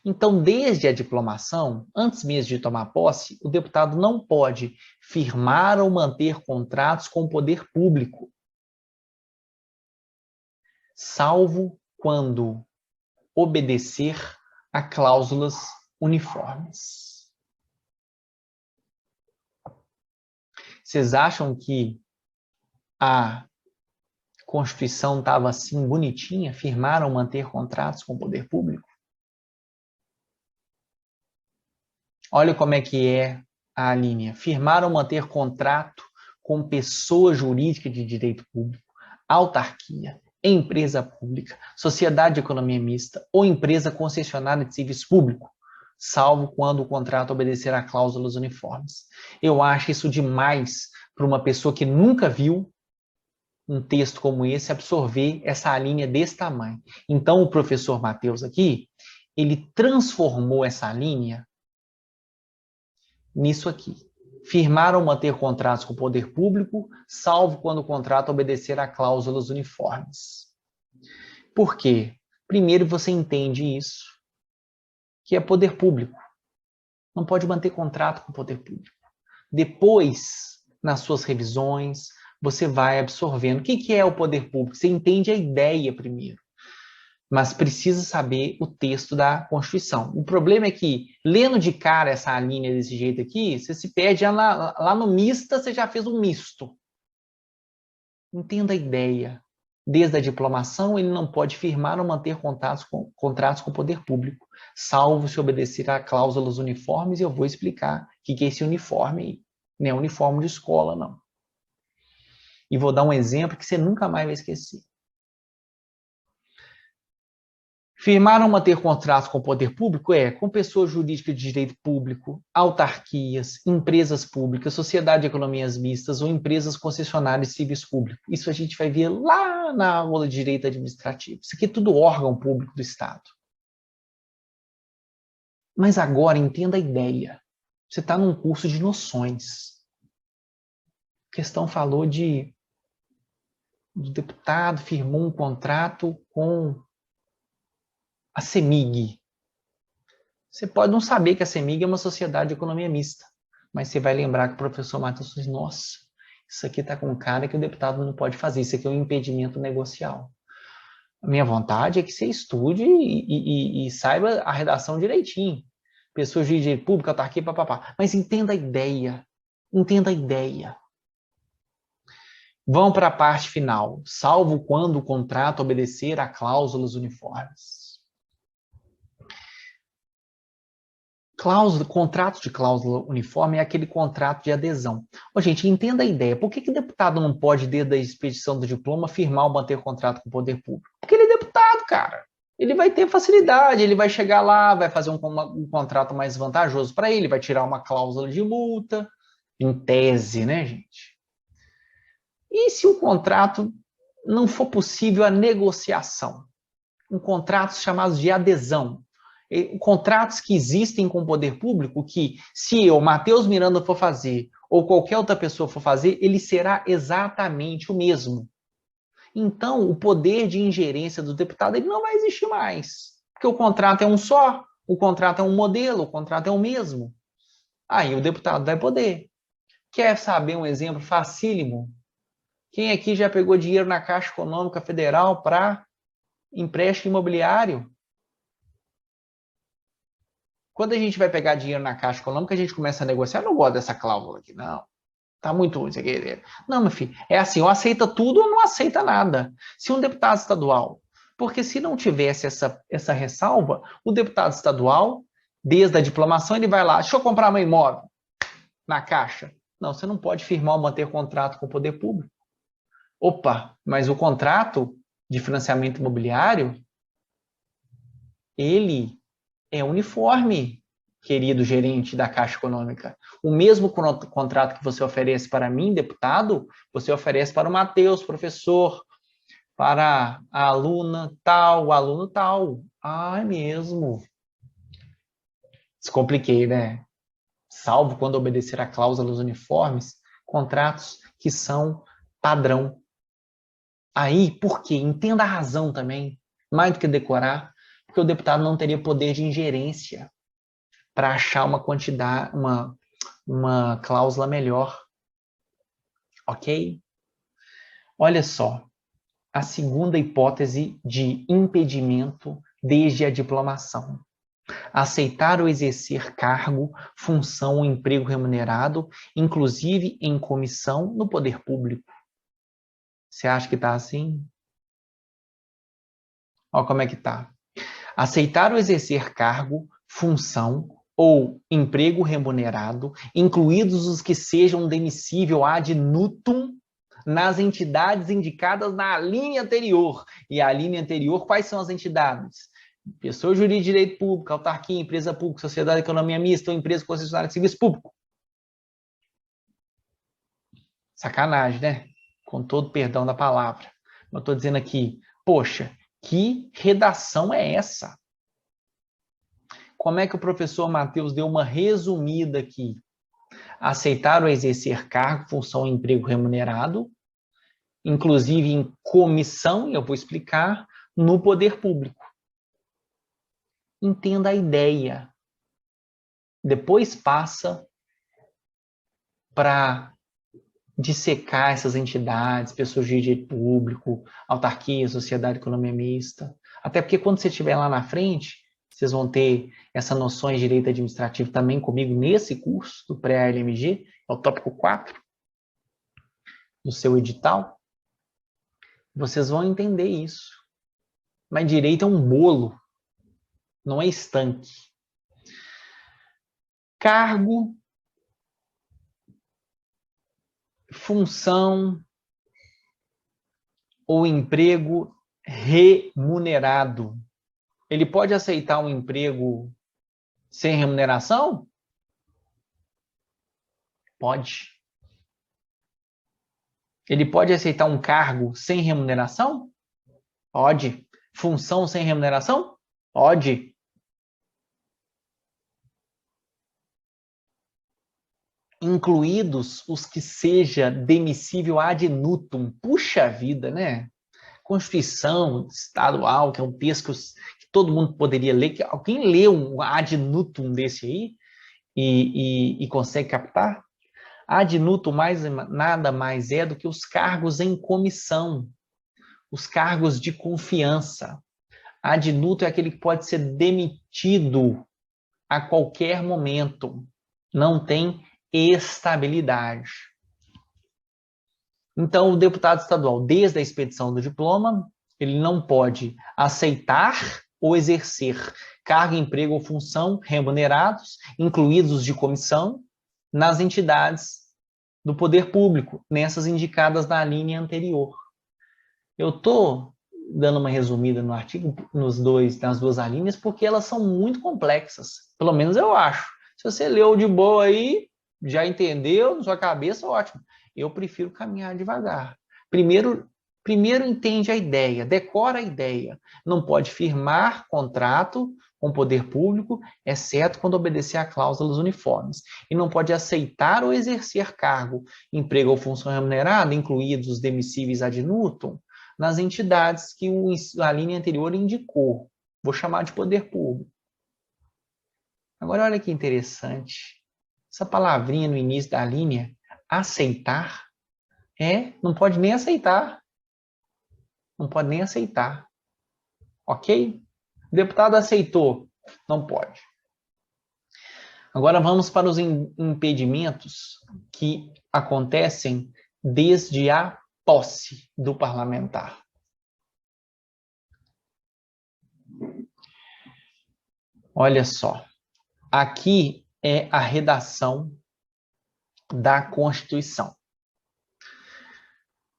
Então, desde a diplomação, antes mesmo de tomar posse, o deputado não pode firmar ou manter contratos com o poder público, salvo quando obedecer a cláusulas uniformes. Vocês acham que a Constituição estava assim bonitinha, firmar ou manter contratos com o poder público? Olha como é que é a linha. Firmar ou manter contrato com pessoa jurídica de direito público, autarquia, empresa pública, sociedade de economia mista ou empresa concessionária de serviço público, salvo quando o contrato obedecer a cláusulas uniformes. Eu acho isso demais para uma pessoa que nunca viu um texto como esse absorver essa linha desse tamanho. Então, o professor Matheus aqui, ele transformou essa linha nisso aqui. Firmar ou manter contratos com o poder público, salvo quando o contrato obedecer a cláusulas uniformes. Por quê? Primeiro você entende isso, que é poder público. Não pode manter contrato com o poder público. Depois, nas suas revisões, você vai absorvendo. O que é o poder público? Você entende a ideia primeiro, mas precisa saber o texto da Constituição. O problema é que, lendo de cara essa linha desse jeito aqui, você se perde lá no mista, você já fez um misto. Entenda a ideia. Desde a diplomação, ele não pode firmar ou manter contratos com o poder público, salvo se obedecer a cláusulas uniformes, e eu vou explicar o que é esse uniforme aí. Não é uniforme de escola, não. E vou dar um exemplo que você nunca mais vai esquecer. Firmar ou manter contratos com o poder público com pessoa jurídica de direito público, autarquias, empresas públicas, sociedade de economias mistas ou empresas concessionárias de serviço público. Isso a gente vai ver lá na aula de direito administrativo. Isso aqui é tudo órgão público do Estado. Mas agora entenda a ideia. Você está num curso de noções. A questão falou do deputado firmou um contrato com a CEMIG. Você pode não saber que a CEMIG é uma sociedade de economia mista, mas você vai lembrar que o professor Matheus diz, nossa, isso aqui está com cara que o deputado não pode fazer, isso aqui é um impedimento negocial. A minha vontade é que você estude e saiba a redação direitinho. Pessoas de direito público, autarquia, papapá. Mas entenda a ideia. Entenda a ideia. Vão para a parte final, salvo quando o contrato obedecer a cláusulas uniformes. Contrato de cláusula uniforme é aquele contrato de adesão. Ô, gente, entenda a ideia. Por que o deputado não pode, desde a expedição do diploma, firmar ou manter contrato com o poder público? Porque ele é deputado, cara. Ele vai ter facilidade, ele vai chegar lá, vai fazer um contrato mais vantajoso para ele, vai tirar uma cláusula de multa, em tese, né, gente? E se o contrato não for possível a negociação? Um contrato chamado de adesão. Contratos que existem com o poder público que, se eu, Matheus Miranda, for fazer, ou qualquer outra pessoa for fazer, ele será exatamente o mesmo. Então, o poder de ingerência do deputado ele não vai existir mais. Porque o contrato é um só, o contrato é um modelo, o contrato é o mesmo. Aí o deputado vai poder. Quer saber um exemplo facílimo? Quem aqui já pegou dinheiro na Caixa Econômica Federal para empréstimo imobiliário? Quando a gente vai pegar dinheiro na Caixa Econômica, a gente começa a negociar. Eu não gosto dessa cláusula aqui, não. Tá muito ruim isso aqui. Não, meu filho, é assim, ou aceita tudo ou não aceita nada. Se um deputado estadual, porque se não tivesse essa ressalva, o deputado estadual, desde a diplomação, ele vai lá, deixa eu comprar meu imóvel na Caixa. Não, você não pode firmar ou manter contrato com o poder público. Opa, mas o contrato de financiamento imobiliário, ele é uniforme, querido gerente da Caixa Econômica. O mesmo contrato que você oferece para mim, deputado, você oferece para o Matheus, professor, para a aluna tal, o aluno tal. Ah, é mesmo. Descompliquei, né? Salvo quando obedecer a cláusulas uniformes, contratos que são padrão. Aí, por quê? Entenda a razão também, mais do que decorar, porque o deputado não teria poder de ingerência para achar uma quantidade, uma cláusula melhor. Ok? Olha só, a segunda hipótese de impedimento desde a diplomação. Aceitar ou exercer cargo, função ou emprego remunerado, inclusive em comissão no poder público. Você acha que está assim? Olha como é que está. Aceitar ou exercer cargo, função ou emprego remunerado, incluídos os que sejam demissível ad nutum nas entidades indicadas na linha anterior. E a linha anterior, quais são as entidades? Pessoa jurídica de direito público, autarquia, empresa pública, sociedade de economia mista ou empresa concessionária de serviço público. Sacanagem, né? Com todo perdão da palavra. Eu estou dizendo aqui, poxa, que redação é essa? Como é que o professor Matheus deu uma resumida aqui? Aceitar ou exercer cargo, função ou emprego remunerado, inclusive em comissão, e eu vou explicar, no poder público. Entenda a ideia. Depois passa para dissecar essas entidades, pessoas de direito público, autarquia, sociedade de economia mista. Até porque quando você estiver lá na frente, vocês vão ter essa noções de direito administrativo também comigo nesse curso do pré-ALMG, é o tópico 4 do seu edital. Vocês vão entender isso. Mas direito é um bolo, não é estanque. Cargo, função ou emprego remunerado. Ele pode aceitar um emprego sem remuneração? Pode. Ele pode aceitar um cargo sem remuneração? Pode. Função sem remuneração? Pode. Incluídos os que seja demissível ad nutum. Puxa vida, né? Constituição estadual, que é um texto que todo mundo poderia ler. Que alguém lê um ad nutum desse aí e consegue captar? Ad nutum nada mais é do que os cargos em comissão, os cargos de confiança. Ad nutum é aquele que pode ser demitido a qualquer momento. Não tem estabilidade. Então, o deputado estadual, desde a expedição do diploma, ele não pode aceitar ou exercer cargo, emprego ou função remunerados, incluídos os de comissão, nas entidades do poder público, nessas indicadas na linha anterior. Eu estou dando uma resumida no artigo, nas duas alíneas, porque elas são muito complexas, pelo menos eu acho. Se você leu de boa aí, já entendeu, na sua cabeça, ótimo. Eu prefiro caminhar devagar. Primeiro entende a ideia, decora a ideia. Não pode firmar contrato com o poder público, exceto quando obedecer a cláusulas uniformes. E não pode aceitar ou exercer cargo, emprego ou função remunerada, incluídos os demissíveis ad nutum, nas entidades que a linha anterior indicou. Vou chamar de poder público. Agora, olha que interessante. Essa palavrinha no início da linha, aceitar, não pode nem aceitar. Não pode nem aceitar. Ok? O deputado aceitou. Não pode. Agora vamos para os impedimentos que acontecem desde a posse do parlamentar. Olha só. Aqui é a redação da Constituição.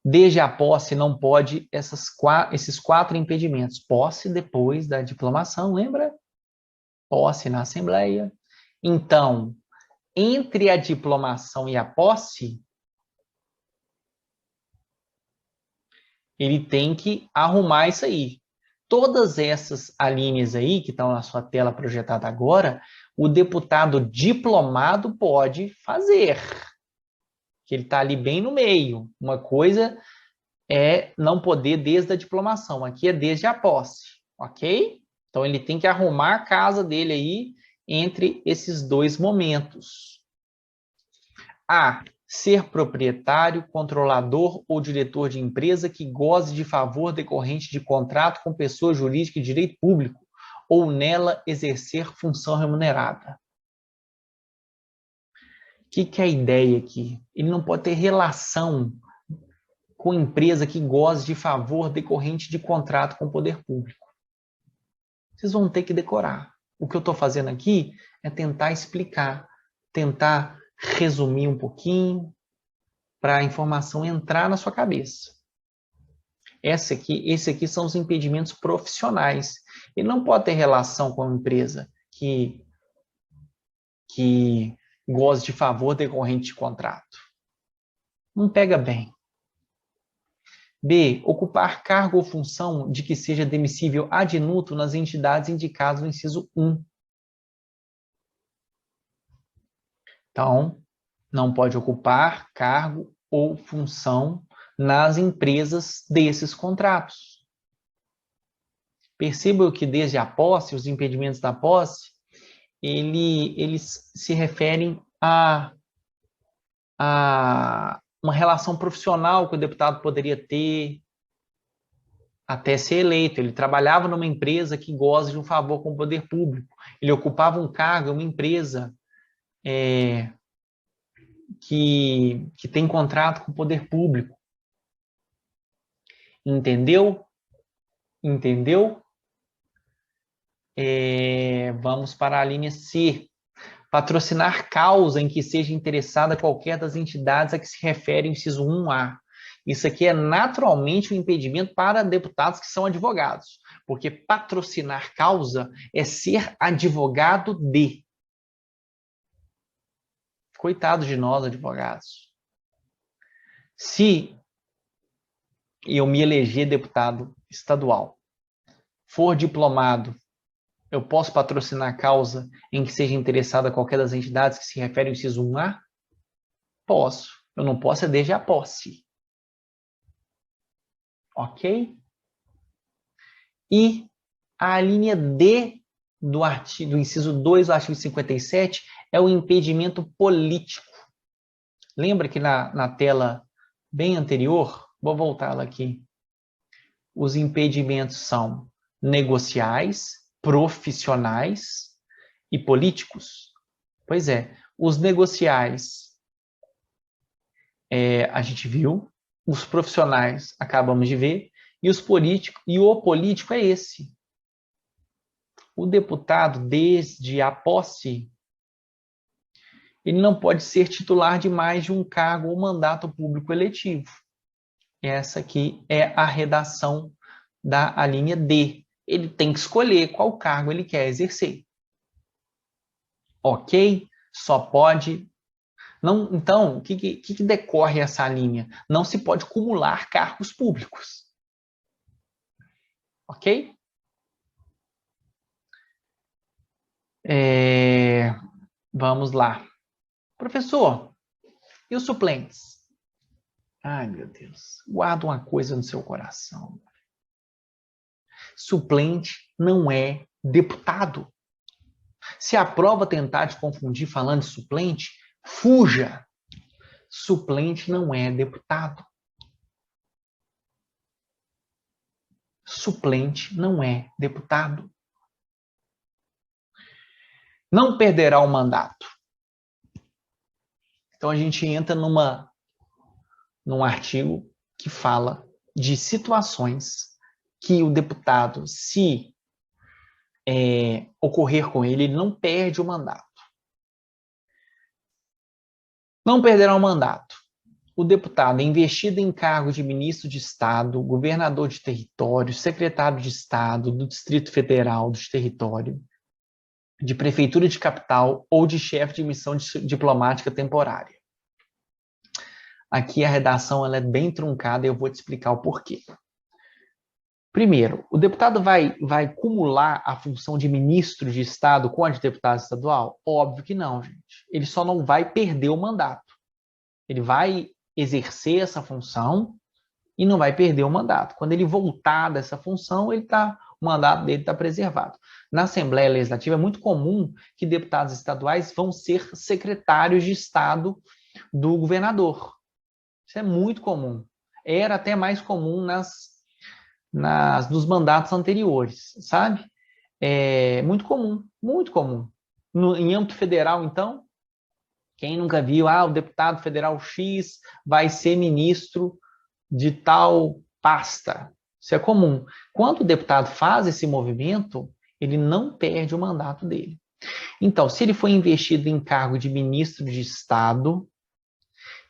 Desde a posse não pode esses quatro impedimentos. Posse depois da diplomação, lembra? Posse na Assembleia. Então, entre a diplomação e a posse, ele tem que arrumar isso aí. Todas essas alíneas aí, que estão na sua tela projetada agora, o deputado diplomado pode fazer. Que ele está ali bem no meio. Uma coisa é não poder desde a diplomação, aqui é desde a posse, ok? Então ele tem que arrumar a casa dele aí entre esses dois momentos. A. Ser proprietário, controlador ou diretor de empresa que goze de favor decorrente de contrato com pessoa jurídica de direito público ou nela exercer função remunerada. O que é a ideia aqui? Ele não pode ter relação com empresa que goze de favor decorrente de contrato com o poder público. Vocês vão ter que decorar. O que eu estou fazendo aqui é tentar explicar, tentar resumir um pouquinho para a informação entrar na sua cabeça. Esse aqui são os impedimentos profissionais. Ele não pode ter relação com a empresa que goze de favor decorrente de contrato. Não pega bem. B. Ocupar cargo ou função de que seja demissível ad nutum nas entidades indicadas no inciso 1. Então, não pode ocupar cargo ou função nas empresas desses contratos. Percebam que desde a posse, os impedimentos da posse, eles se referem a uma relação profissional que o deputado poderia ter até ser eleito. Ele trabalhava numa empresa que goza de um favor com o poder público. Ele ocupava um cargo em uma empresa que tem contrato com o poder público. Entendeu? Entendeu? Vamos para a linha C. Patrocinar causa em que seja interessada qualquer das entidades a que se refere o inciso 1A. Isso aqui é naturalmente um impedimento para deputados que são advogados, porque patrocinar causa é ser advogado de. Coitado de nós, advogados. Se eu me eleger deputado estadual, for diplomado, eu posso patrocinar causa em que seja interessada qualquer das entidades que se refere ao inciso 1A? Posso. Eu não posso desde a posse. Ok? E a linha D do inciso 2 do artigo 57 é o impedimento político. Lembra que na tela bem anterior, vou voltá-la aqui, os impedimentos são negociais, profissionais e políticos? Pois é, os negociais a gente viu, os profissionais acabamos de ver, e os políticos, e o político é esse. O deputado, desde a posse, ele não pode ser titular de mais de um cargo ou mandato público eletivo. Essa aqui é a redação da linha D. Ele tem que escolher qual cargo ele quer exercer. Ok? Só pode... Não, então, o que decorre essa linha? Não se pode acumular cargos públicos. Ok? Vamos lá. Professor, e os suplentes? Ai, meu Deus. Guarda uma coisa no seu coração. Suplente não é deputado. Se a prova tentar te confundir falando de suplente, fuja. Suplente não é deputado. Suplente não é deputado. Não perderá o mandato. Então a gente entra num artigo que fala de situações que o deputado, se ocorrer com ele, ele não perde o mandato. Não perderá o mandato. O deputado é investido em cargo de ministro de Estado, governador de território, secretário de Estado, do Distrito Federal, do território, de prefeitura de capital ou de chefe de missão diplomática temporária. Aqui a redação ela é bem truncada e eu vou te explicar o porquê. Primeiro, o deputado vai cumular a função de ministro de Estado com a de deputado estadual? Óbvio que não, gente. Ele só não vai perder o mandato. Ele vai exercer essa função e não vai perder o mandato. Quando ele voltar dessa função, o mandato dele está preservado. Na Assembleia Legislativa é muito comum que deputados estaduais vão ser secretários de Estado do governador. Isso é muito comum. Era até mais comum nos mandatos anteriores, sabe? É muito comum, muito comum. Em âmbito federal, então, quem nunca viu, o deputado federal X vai ser ministro de tal pasta. Isso é comum. Quando o deputado faz esse movimento, ele não perde o mandato dele. Então, se ele foi investido em cargo de ministro de Estado,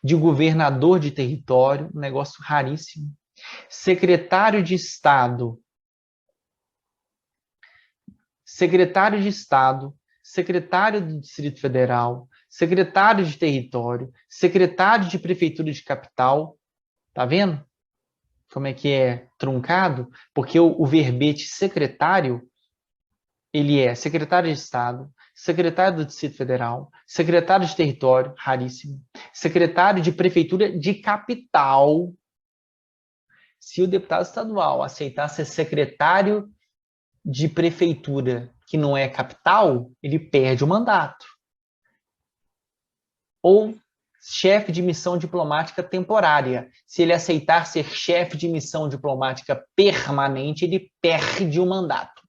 de governador de território, um negócio raríssimo, secretário de Estado, secretário do Distrito Federal, secretário de território, secretário de prefeitura de capital, tá vendo? Como é que é truncado? Porque o verbete secretário, ele é secretário de Estado, secretário do Distrito Federal, secretário de território, raríssimo, secretário de prefeitura de capital. Se o deputado estadual aceitar ser secretário de prefeitura que não é capital, ele perde o mandato. Ou chefe de missão diplomática temporária. Se ele aceitar ser chefe de missão diplomática permanente, ele perde o mandato.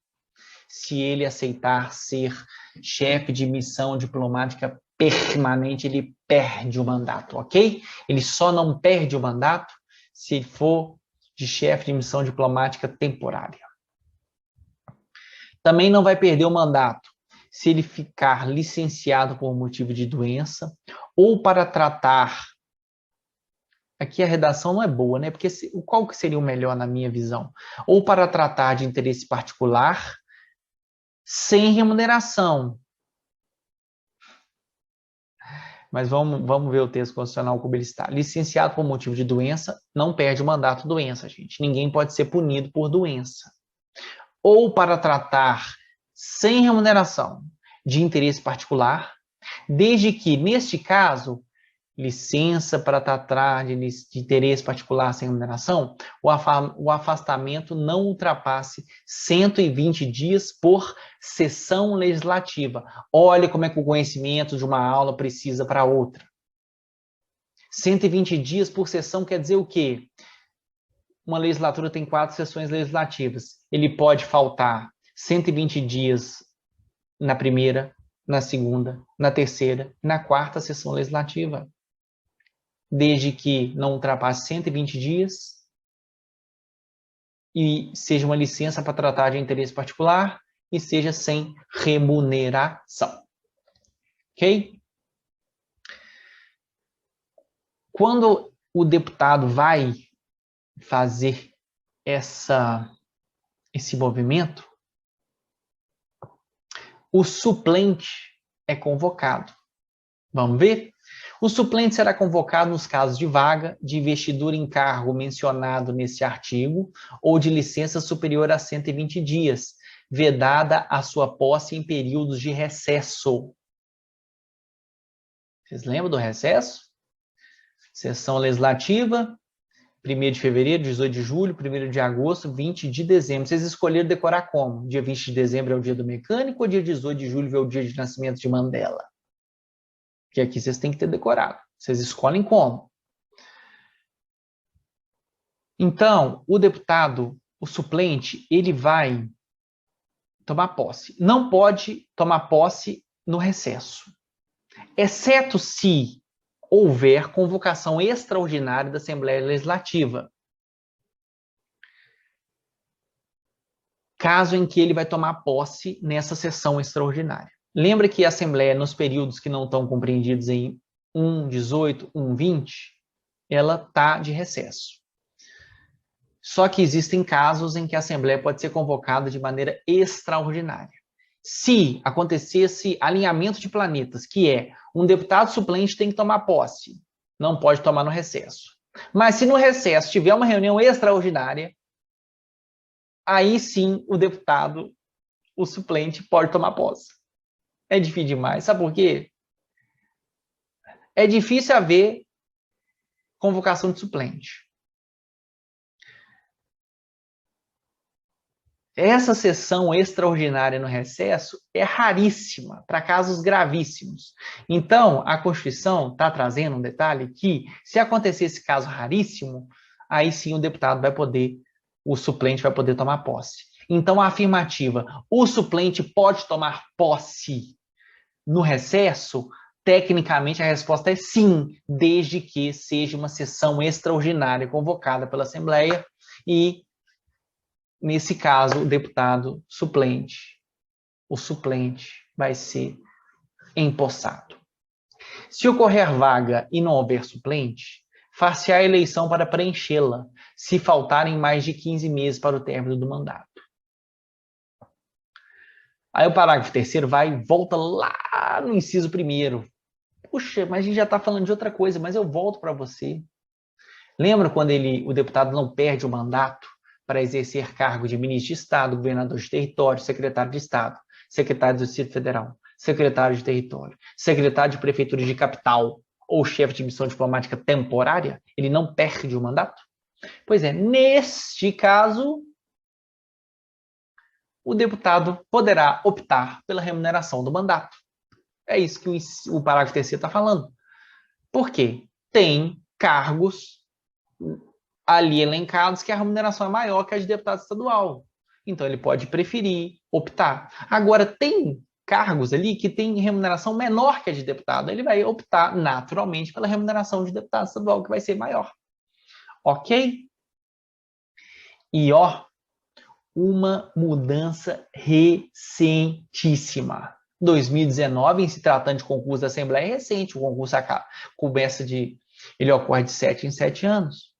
Se ele aceitar ser chefe de missão diplomática permanente, ele perde o mandato, ok? Ele só não perde o mandato se ele for de chefe de missão diplomática temporária. Também não vai perder o mandato se ele ficar licenciado por motivo de doença ou para tratar... Aqui a redação não é boa, né? Porque qual que seria o melhor na minha visão? Ou para tratar de interesse particular sem remuneração. Mas vamos ver o texto constitucional como ele está. Licenciado por motivo de doença, não perde o mandato doença, gente. Ninguém pode ser punido por doença. Ou para tratar sem remuneração de interesse particular, desde que, neste caso, licença para tratar de interesse particular sem remuneração, o afastamento não ultrapasse 120 dias por sessão legislativa. Olha como é que o conhecimento de uma aula precisa para outra. 120 dias por sessão quer dizer o quê? Uma legislatura tem 4 sessões legislativas. Ele pode faltar 120 dias na primeira, na segunda, na terceira e na quarta sessão legislativa. desde que não ultrapasse 120 dias e seja uma licença para tratar de interesse particular e seja sem remuneração. Ok? Quando o deputado vai fazer esse movimento, o suplente é convocado. Vamos ver? O suplente será convocado nos casos de vaga, de investidura em cargo mencionado nesse artigo ou de licença superior a 120 dias, vedada a sua posse em períodos de recesso. Vocês lembram do recesso? Sessão legislativa, 1º de fevereiro, 18 de julho, 1º de agosto, 20 de dezembro. Vocês escolheram decorar como? Dia 20 de dezembro é o dia do mecânico ou dia 18 de julho é o dia de nascimento de Mandela? Que aqui vocês têm que ter decorado. Vocês escolhem como. Então, o deputado, o suplente, ele vai tomar posse. Não pode tomar posse no recesso, exceto se houver convocação extraordinária da Assembleia Legislativa. Caso em que ele vai tomar posse nessa sessão extraordinária. Lembra que a Assembleia, nos períodos que não estão compreendidos em 1/18, 1/20, ela está de recesso. Só que existem casos em que a Assembleia pode ser convocada de maneira extraordinária. Se acontecesse alinhamento de planetas, que é um deputado suplente tem que tomar posse, não pode tomar no recesso. Mas se no recesso tiver uma reunião extraordinária, aí sim o deputado, o suplente, pode tomar posse. É difícil demais. Sabe por quê? É difícil haver convocação de suplente. Essa sessão extraordinária no recesso é raríssima, para casos gravíssimos. Então, a Constituição está trazendo um detalhe que, se acontecer esse caso raríssimo, aí sim o deputado vai poder, o suplente vai poder tomar posse. Então, a afirmativa, o suplente pode tomar posse no recesso, tecnicamente a resposta é sim, desde que seja uma sessão extraordinária convocada pela Assembleia e, nesse caso, o deputado suplente, o suplente vai ser empossado. Se ocorrer vaga e não houver suplente, far-se-á a eleição para preenchê-la, se faltarem mais de 15 meses para o término do mandato. Aí o parágrafo 3º vai e volta lá no inciso 1º. Puxa, mas a gente já está falando de outra coisa, mas eu volto para você. Lembra quando o deputado não perde o mandato para exercer cargo de ministro de Estado, governador de território, secretário de Estado, secretário do Distrito Federal, secretário de território, secretário de prefeitura de capital ou chefe de missão diplomática temporária? Ele não perde o mandato? Pois é, neste caso, o deputado poderá optar pela remuneração do mandato. É isso que o parágrafo 3º está falando. Por quê? Tem cargos ali elencados que a remuneração é maior que a de deputado estadual. Então, ele pode preferir, optar. Agora, tem cargos ali que tem remuneração menor que a de deputado. Ele vai optar naturalmente pela remuneração de deputado estadual, que vai ser maior. Ok? E, uma mudança recentíssima. 2019, em se tratando de concurso da Assembleia, é recente. O concurso ele ocorre de 7 em 7 anos.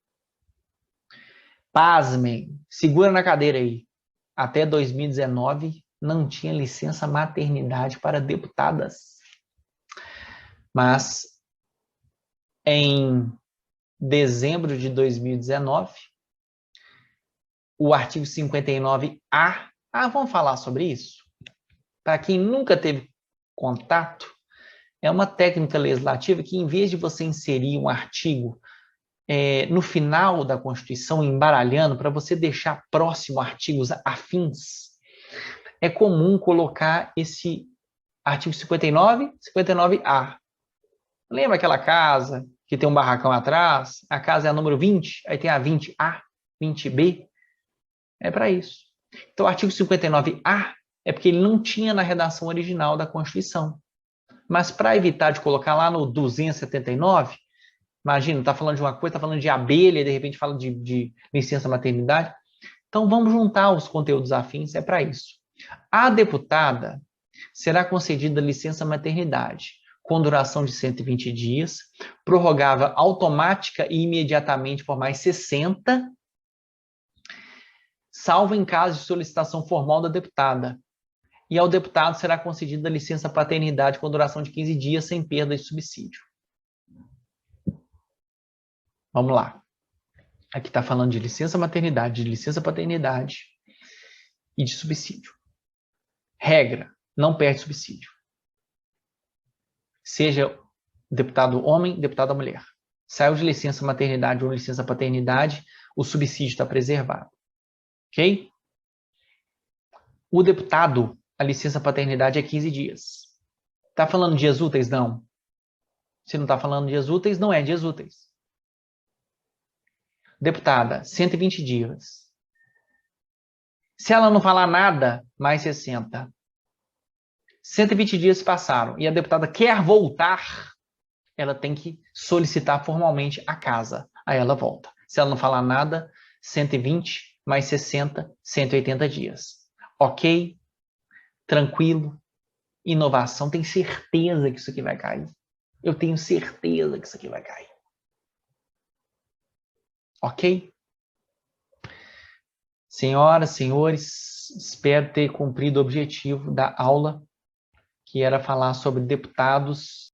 Pasmem, segura na cadeira aí. Até 2019, não tinha licença maternidade para deputadas. Mas, em dezembro de 2019, o artigo 59A, vamos falar sobre isso? Para quem nunca teve contato, é uma técnica legislativa que, em vez de você inserir um artigo no final da Constituição, embaralhando, para você deixar próximo artigos afins, é comum colocar esse artigo 59A. Lembra aquela casa que tem um barracão atrás? A casa é a número 20, aí tem a 20A, 20B. É para isso. Então, o artigo 59A é porque ele não tinha na redação original da Constituição. Mas, para evitar de colocar lá no 279, Imagina, está falando de uma coisa, está falando de abelha, e de repente fala de licença maternidade. Então, vamos juntar os conteúdos afins, é para isso. A deputada será concedida licença maternidade, com duração de 120 dias, prorrogável automática e imediatamente por mais 60, salvo em caso de solicitação formal da deputada. E ao deputado será concedida licença paternidade com duração de 15 dias, sem perda de subsídio. Vamos lá. Aqui está falando de licença maternidade, de licença paternidade e de subsídio. Regra, não perde subsídio. Seja deputado homem, deputada mulher. Saiu de licença maternidade ou licença paternidade, o subsídio está preservado. Ok? O deputado, a licença paternidade é 15 dias. Está falando de dias úteis? Não. Se não está falando de dias úteis, não é dias úteis. Deputada, 120 dias. Se ela não falar nada, mais 60. 120 dias se passaram e a deputada quer voltar, ela tem que solicitar formalmente a casa. Aí ela volta. Se ela não falar nada, 120 mais 60, 180 dias. Ok? Tranquilo? Inovação. Tenho certeza que isso aqui vai cair. Eu tenho certeza que isso aqui vai cair. Ok? Senhoras, senhores, espero ter cumprido o objetivo da aula, que era falar sobre deputados